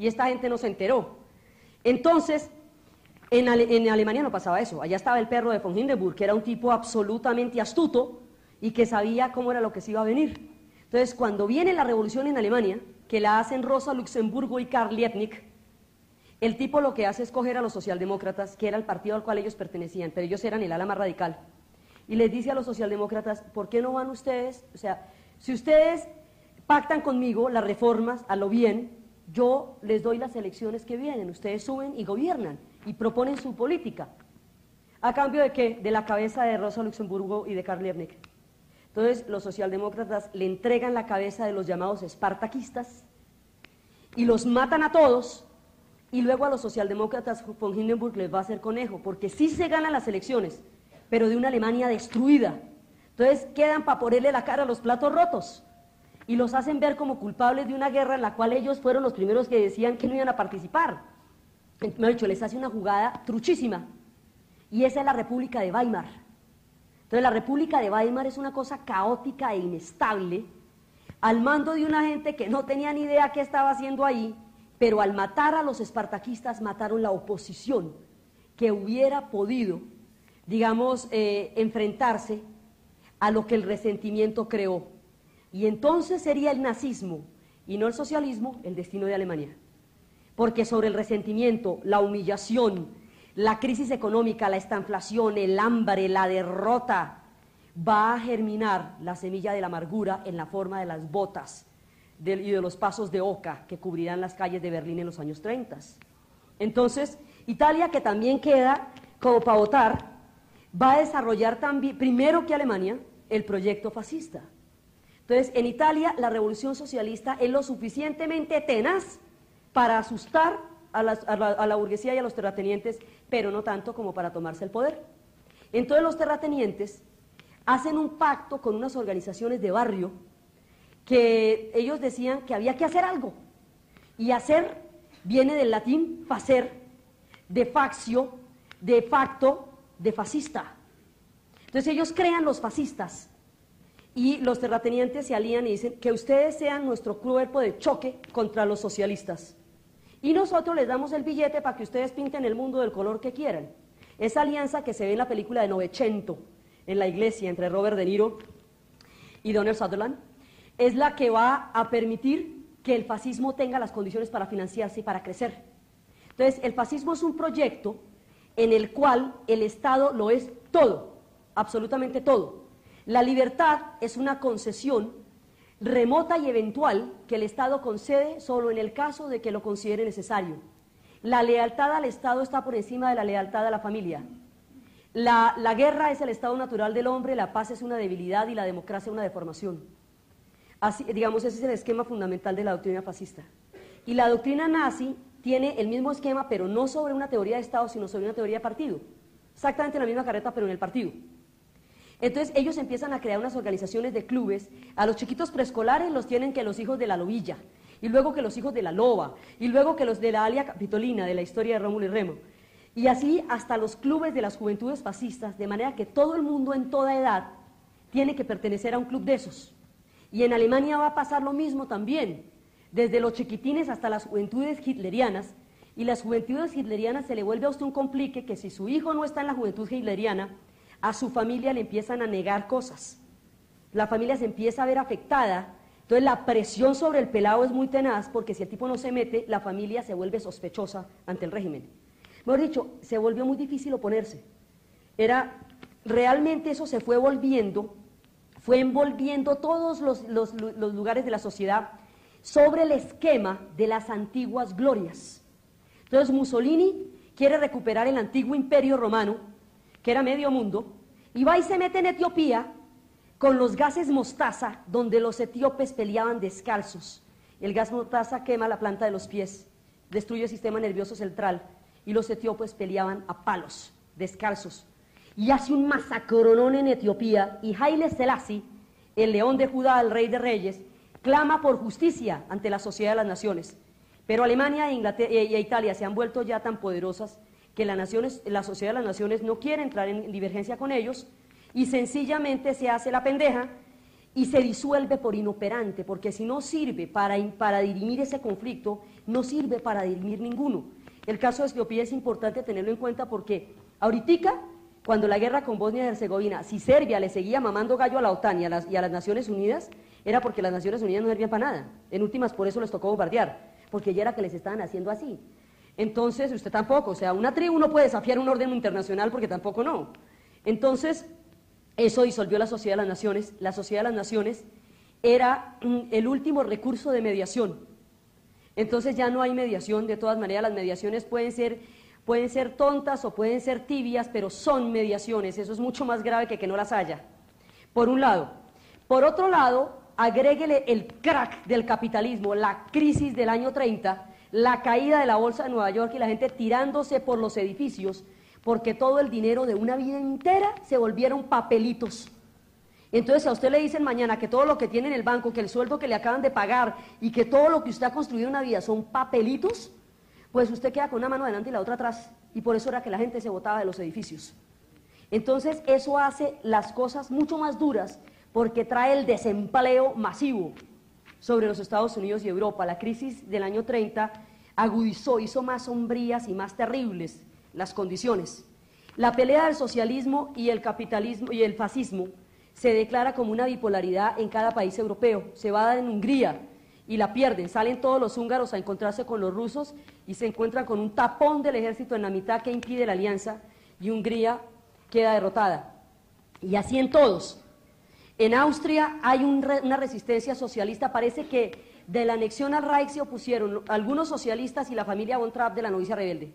y esta gente no se enteró. Entonces, en Alemania no pasaba eso, allá estaba el perro de von Hindenburg, que era un tipo absolutamente astuto y que sabía cómo era lo que se iba a venir. Entonces, cuando viene la revolución en Alemania, que la hacen Rosa Luxemburgo y Karl Liebknecht, el tipo lo que hace es coger a los socialdemócratas, que era el partido al cual ellos pertenecían, pero ellos eran el ala más radical, y les dice a los socialdemócratas, ¿por qué no van ustedes? O sea, si ustedes pactan conmigo las reformas a lo bien, yo les doy las elecciones que vienen, ustedes suben y gobiernan, y proponen su política. ¿A cambio de qué? De la cabeza de Rosa Luxemburgo y de Karl Liebknecht. Entonces, los socialdemócratas le entregan la cabeza de los llamados espartaquistas, y los matan a todos, y luego a los socialdemócratas von Hindenburg les va a hacer conejo, porque sí se ganan las elecciones, pero de una Alemania destruida. Entonces quedan para ponerle la cara a los platos rotos, y los hacen ver como culpables de una guerra en la cual ellos fueron los primeros que decían que no iban a participar. Me ha dicho, les hace una jugada truchísima, y esa es la República de Weimar. Entonces la República de Weimar es una cosa caótica e inestable, al mando de una gente que no tenía ni idea qué estaba haciendo ahí, pero al matar a los espartaquistas mataron la oposición que hubiera podido, digamos, enfrentarse a lo que el resentimiento creó. Y entonces sería el nazismo y no el socialismo el destino de Alemania. Porque sobre el resentimiento, la humillación, la crisis económica, la estanflación, el hambre, la derrota, va a germinar la semilla de la amargura en la forma de las botas y de los pasos de oca que cubrirán las calles de Berlín en los años 30. Entonces, Italia, que también queda como para votar, va a desarrollar también, primero que Alemania, el proyecto fascista. Entonces, en Italia, la revolución socialista es lo suficientemente tenaz para asustar a la burguesía y a los terratenientes, pero no tanto como para tomarse el poder. Entonces, los terratenientes hacen un pacto con unas organizaciones de barrio que ellos decían que había que hacer algo, y hacer viene del latín facer, de factio, de facto, de fascista. Entonces ellos crean los fascistas, y los terratenientes se alían y dicen que ustedes sean nuestro cuerpo de choque contra los socialistas, y nosotros les damos el billete para que ustedes pinten el mundo del color que quieran. Esa alianza que se ve en la película de Novecento, en la iglesia, entre Robert De Niro y Donald Sutherland, es la que va a permitir que el fascismo tenga las condiciones para financiarse y para crecer. Entonces, el fascismo es un proyecto en el cual el Estado lo es todo, absolutamente todo. La libertad es una concesión remota y eventual que el Estado concede solo en el caso de que lo considere necesario. La lealtad al Estado está por encima de la lealtad a la familia. La guerra es el estado natural del hombre, la paz es una debilidad y la democracia una deformación. Así, digamos, ese es el esquema fundamental de la doctrina fascista. Y la doctrina nazi tiene el mismo esquema, pero no sobre una teoría de Estado, sino sobre una teoría de partido. Exactamente la misma carreta, pero en el partido. Entonces ellos empiezan a crear unas organizaciones de clubes. A los chiquitos preescolares los tienen que los hijos de la lobilla, y luego que los hijos de la loba, y luego que los de la alia capitolina, de la historia de Rómulo y Remo. Y así hasta los clubes de las juventudes fascistas, de manera que todo el mundo en toda edad tiene que pertenecer a un club de esos. Y en Alemania va a pasar lo mismo también, desde los chiquitines hasta las juventudes hitlerianas, y las juventudes hitlerianas se le vuelve a usted un complique que si su hijo no está en la juventud hitleriana, a su familia le empiezan a negar cosas. La familia se empieza a ver afectada, entonces la presión sobre el pelado es muy tenaz, porque si el tipo no se mete, la familia se vuelve sospechosa ante el régimen. Mejor dicho, se volvió muy difícil oponerse. Realmente eso se fue envolviendo todos los lugares de la sociedad sobre el esquema de las antiguas glorias. Entonces Mussolini quiere recuperar el antiguo imperio romano, que era medio mundo, y va y se mete en Etiopía con los gases mostaza, donde los etíopes peleaban descalzos. El gas mostaza quema la planta de los pies, destruye el sistema nervioso central, y los etíopes peleaban a palos, descalzos. Y hace un masacronón en Etiopía, y Haile Selassie, el león de Judá, el rey de reyes, clama por justicia ante la sociedad de las naciones. Pero Alemania e Italia se han vuelto ya tan poderosas que la sociedad de las naciones no quiere entrar en divergencia con ellos, y sencillamente se hace la pendeja y se disuelve por inoperante, porque si no sirve para dirimir ese conflicto, no sirve para dirimir ninguno. El caso de Etiopía es importante tenerlo en cuenta porque ahorita, cuando la guerra con Bosnia y Herzegovina, si Serbia le seguía mamando gallo a la OTAN y a las Naciones Unidas, era porque las Naciones Unidas no servían para nada. En últimas, por eso les tocó bombardear, porque ya era que les estaban haciendo así. Entonces, usted tampoco, o sea, una tribu no puede desafiar un orden internacional porque tampoco no. Entonces, eso disolvió la Sociedad de las Naciones. La Sociedad de las Naciones era el último recurso de mediación. Entonces ya no hay mediación, de todas maneras las mediaciones pueden ser tontas o pueden ser tibias, pero son mediaciones, eso es mucho más grave que no las haya, por un lado. Por otro lado, agréguele el crack del capitalismo, la crisis del año 30, la caída de la bolsa de Nueva York y la gente tirándose por los edificios, porque todo el dinero de una vida entera se volvieron papelitos. Entonces, si a usted le dicen mañana que todo lo que tiene en el banco, que el sueldo que le acaban de pagar y que todo lo que usted ha construido en una vida son papelitos, pues usted queda con una mano adelante y la otra atrás. Y por eso era que la gente se botaba de los edificios. Entonces, eso hace las cosas mucho más duras porque trae el desempleo masivo sobre los Estados Unidos y Europa. La crisis del año 30 agudizó, hizo más sombrías y más terribles las condiciones. La pelea del socialismo y el capitalismo y el fascismo se declara como una bipolaridad en cada país europeo. Se va a dar en Hungría y la pierden, salen todos los húngaros a encontrarse con los rusos y se encuentran con un tapón del ejército en la mitad que impide la alianza y Hungría queda derrotada. Y así en todos. En Austria hay una resistencia socialista, parece que de la anexión al Reich se opusieron algunos socialistas y la familia von Trapp de la novicia rebelde.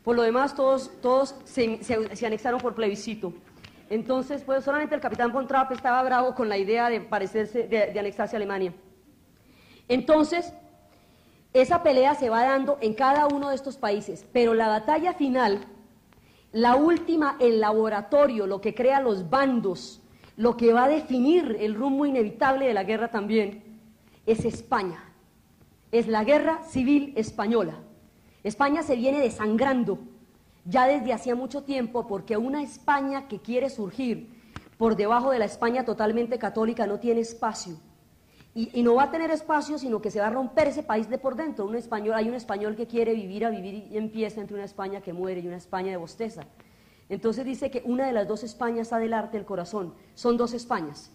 Por lo demás todos se anexaron por plebiscito. Entonces, pues solamente el capitán von Trapp estaba bravo con la idea de anexarse a Alemania. Entonces, esa pelea se va dando en cada uno de estos países, pero la batalla final, la última, el laboratorio, lo que crea los bandos, lo que va a definir el rumbo inevitable de la guerra también, es España. Es la guerra civil española. España se viene desangrando ya desde hacía mucho tiempo, porque una España que quiere surgir por debajo de la España totalmente católica no tiene espacio. Y no va a tener espacio, sino que se va a romper ese país de por dentro. Hay un español que quiere vivir y empieza entre una España que muere y una España de bosteza. Entonces dice que una de las dos Españas ha del arte el corazón. Son dos Españas.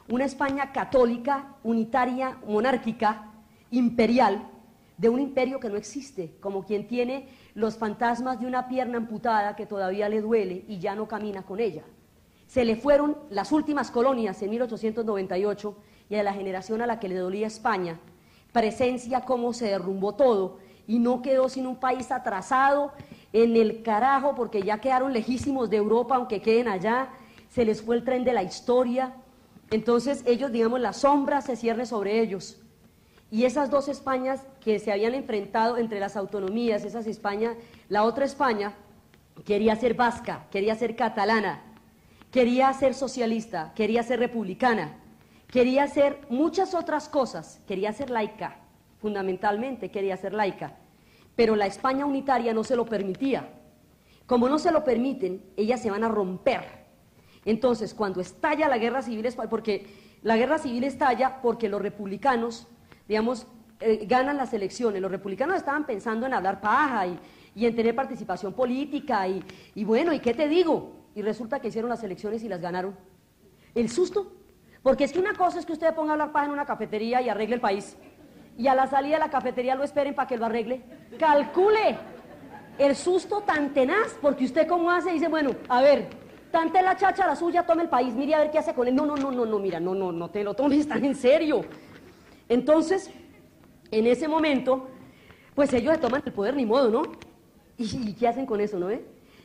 Una España católica, unitaria, monárquica, imperial, de un imperio que no existe, como quien tiene los fantasmas de una pierna amputada que todavía le duele y ya no camina con ella. Se le fueron las últimas colonias en 1898 y a la generación a la que le dolía España, presencia cómo se derrumbó todo y no quedó sino un país atrasado en el carajo porque ya quedaron lejísimos de Europa, aunque queden allá, se les fue el tren de la historia. Entonces ellos, digamos, la sombra se cierne sobre ellos. Y esas dos Españas que se habían enfrentado entre las autonomías, esas España, la otra España quería ser vasca, quería ser catalana, quería ser socialista, quería ser republicana, quería ser muchas otras cosas, quería ser laica, fundamentalmente quería ser laica, pero la España unitaria no se lo permitía. Como no se lo permiten, ellas se van a romper. Entonces, cuando estalla la guerra civil, porque la guerra civil estalla porque los republicanos, digamos, ganan las elecciones. Los republicanos estaban pensando en hablar paja y en tener participación política y bueno, ¿y qué te digo? Y resulta que hicieron las elecciones y las ganaron. El susto, porque es que una cosa es que usted ponga a hablar paja en una cafetería y arregle el país, y a la salida de la cafetería lo esperen para que lo arregle. Calcule el susto tan tenaz, porque usted cómo hace, dice, bueno, a ver, tante la chacha la suya, tome el país, mire a ver qué hace con él. No, mira, no te lo tomes tan en serio. Entonces, en ese momento, pues ellos se toman el poder, ni modo, ¿no? ¿Y qué hacen con eso, no?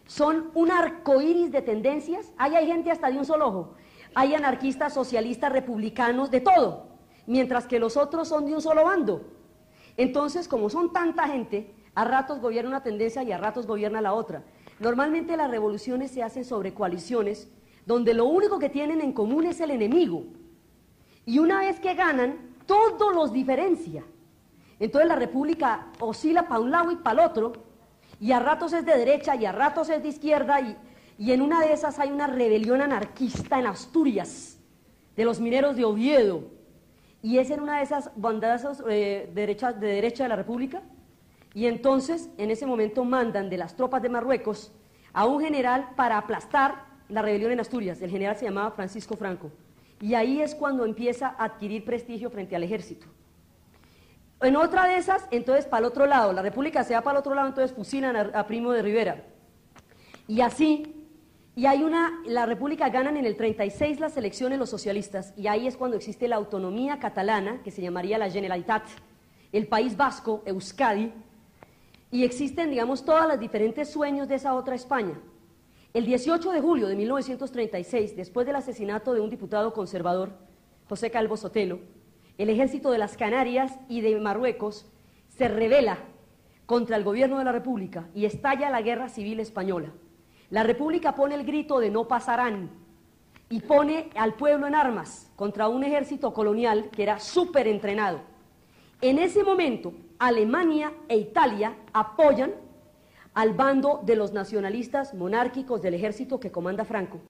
Son un arcoíris de tendencias. Ahí hay gente hasta de un solo ojo. Hay anarquistas, socialistas, republicanos, de todo. Mientras que los otros son de un solo bando. Entonces, como son tanta gente, a ratos gobierna una tendencia y a ratos gobierna la otra. Normalmente las revoluciones se hacen sobre coaliciones, donde lo único que tienen en común es el enemigo. Y una vez que ganan, todo los diferencia. Entonces la república oscila para un lado y para el otro, y a ratos es de derecha y a ratos es de izquierda, y en una de esas hay una rebelión anarquista en Asturias, de los mineros de Oviedo, y es en una de esas bandazos de derecha de la república, y entonces en ese momento mandan de las tropas de Marruecos a un general para aplastar la rebelión en Asturias. El general se llamaba Francisco Franco, y ahí es cuando empieza a adquirir prestigio frente al ejército. En otra de esas, entonces para el otro lado, la República se va para el otro lado, entonces fusilan a Primo de Rivera, y así. Y la República ganan en el 36 las elecciones los socialistas, y ahí es cuando existe la autonomía catalana, que se llamaría la Generalitat, el País Vasco, Euskadi, y existen, digamos, todos los diferentes sueños de esa otra España. El 18 de julio de 1936, después del asesinato de un diputado conservador, José Calvo Sotelo, el ejército de las Canarias y de Marruecos se rebela contra el gobierno de la República y estalla la Guerra Civil Española. La República pone el grito de no pasarán y pone al pueblo en armas contra un ejército colonial que era súper entrenado. En ese momento, Alemania e Italia apoyan al bando de los nacionalistas monárquicos del ejército que comanda Franco.